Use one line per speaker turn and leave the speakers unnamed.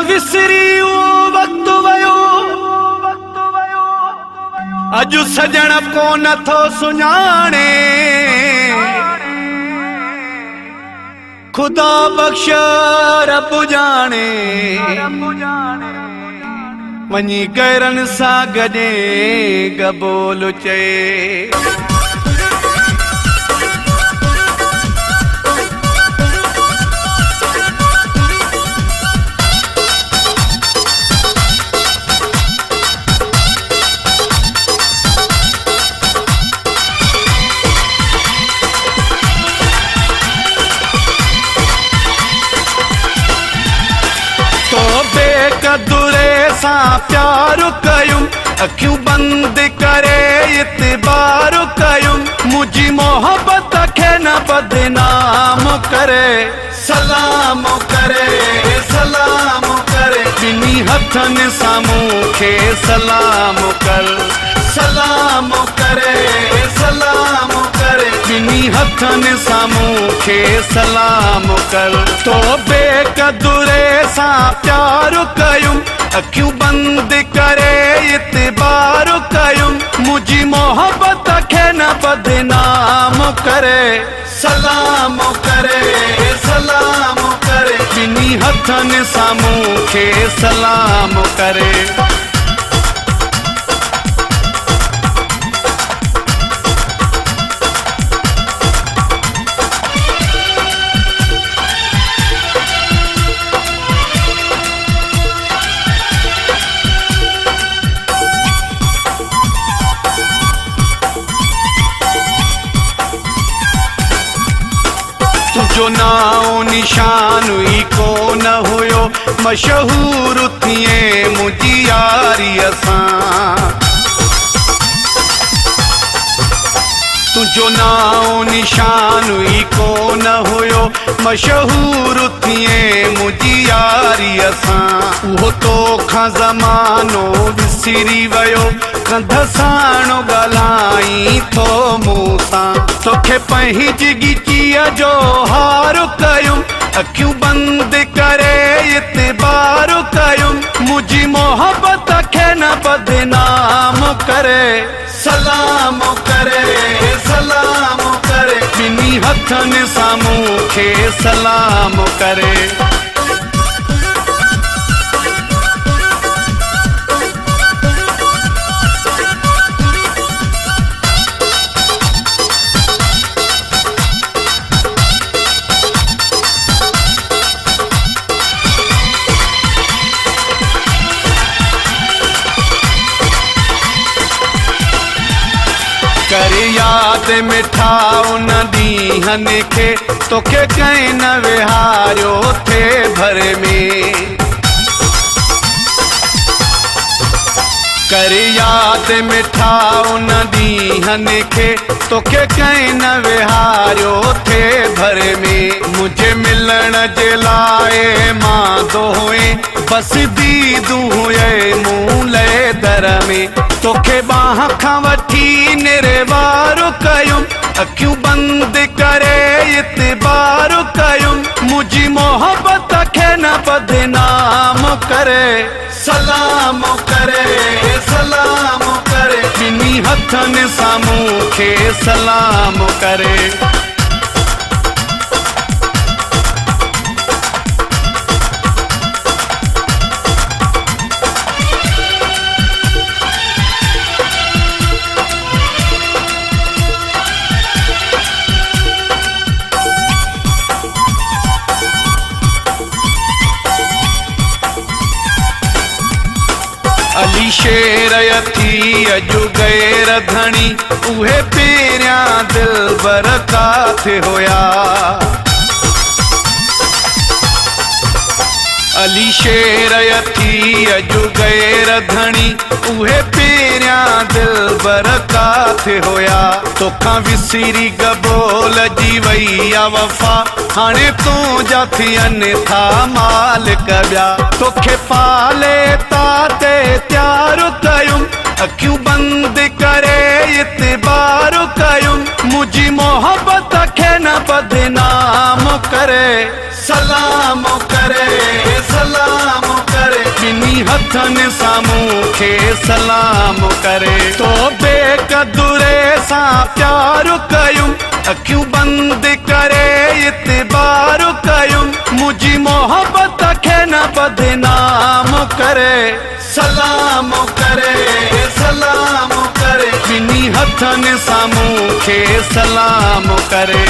विसरी उहो वक़्तु वयो, अॼु सजण को नथो सुञाणे। खुदा बख्श रब जाने, वञी गैरन सां गॾे गबोल चए। कदुरे सां प्यार कयूं, अखियूं बंद करे इतबार कयूं, मुझी मोहब्बत खे न बदनाम करे। सलाम करे, सलाम करे, ॿिन्ही हथनि सां मूंखे सलाम कर। सलाम करे, सलाम करे, ॿिन्ही हथनि सां मूंखे सलाम कर। तो बेकदुरे सां प्यार कयूं, अखियूं बंद करे इतबार कयूं, मुझी मोहब्बत खे न बदनाम करे। सलाम करे, सलाम करे, ॿिन्ही हथनि सां मूंखे सलाम करे। तुझो नाओ निशान ई कोन हुयो, मशहूर थिए मुंहिंजी यारीअ सां। तुझो नाओ निशान ई कोन हुयो, मशहूर थिए मुंहिंजी यारीअ सां। उहो तोखां ज़मानो विसरी वियो, कंध साण ॻाल्हाई थो मूं सां। तोखे पंहिंजी ॻिचीअ जो हार कयूं, अखियूं बंद करे इतबार कयूं, मुझी मोहब्बत खे न बदनाम करे। सलाम करे, सलाम करे, ॿिन्ही हथनि सां मूंखे सलाम करे। कर याद मिठा उन ॾींहनि खे, तोखे कंहिं न विहारियो थे भर में। कर याद मिठा उन ॾींहनि खे, तोखे कंहिं न विहारियो थे भर में। मुझे मिलण जे लाइ मां दोहे, बस दीदूं हुए मूं लए दर में। तोखे बाह खां वठी निरवार कयूं, अखियूं बंद करे इतबार कयूं, मुझी मोहब्बत खे न बदनाम करे। सलाम करे, सलाम करे, ॿिन्ही हथनि सां मूंखे सलाम करे। अली शेर थी अॼु गैर धणी, उहे पहिरियां दिलबर काथे हुया। अली शेर थी अॼु गैर धणी, उहे पहिरियां दिलबर काथे हुया। तोखां विसरी गबोल जी वई आ वफ़ा, हाणे तूं जा थियनि था मालिक ॿिया। तोखे पाले ताते त्यार कयूं, अखियूं बंद करे इतबार कयूं, मुझी मोहब्बत खे न बदनाम करे। सलाम करे, सलाम करे, हथनि सां मूंखे सलाम करे। तो बेक़दुरे सां प्यार कयूं, अखियूं बंदि करे इतबार कयूं, मुंहिंजी मोहबत खे न बदनाम करे। सलाम करे, सलाम करे, ॿिन्ही हथनि सां मूंखे सलाम करे।